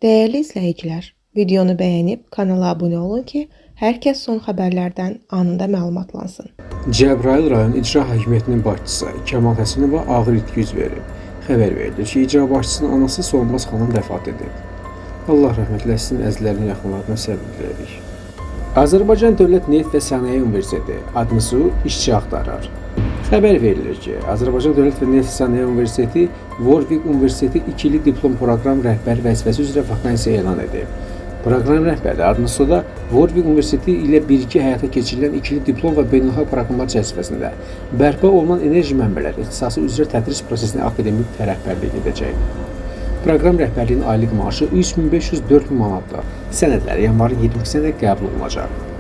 Değerli izləyicilər, videonu bəyənib kanala abunə olun ki, hər kəs son xəbərlərdən anında məlumatlansın. Cəbrayıl rayon İcra Hakimiyyətinin başçısı Kəmal Həsənova ağır itki yüz verib. Xəbər verilir ki, icra başçısının anası Solmaz xanım vəfat edib. Allah rəhmət eləsin, əzizlərinin yaxınlarına səbir diləyirik. Azərbaycan Dövlət Neft və Sənaye Universiteti adını işçi axtarır. Xəbər verilir ki, Azərbaycan Dövlət və Neft Sənaye Universiteti Warwick Universiteti 2 illik diplom proqram rəhbəri vəzifəsi üzrə vakansiya elan edib. Proqram rəhbəri adını da Warwick Universiteti ilə birgə həyata keçirilən ikili diplom və beynəlxalq proqramlar çərçivəsində bərpa olunan enerji mənbələri ixtisası üzrə tədris prosesinə akademik rəhbərlik edəcək. Proqram rəhbərliyinin aylıq maaşı 3500-4000 manatdır. Sənədləri yanvarın 22-də qəbul olunacaq.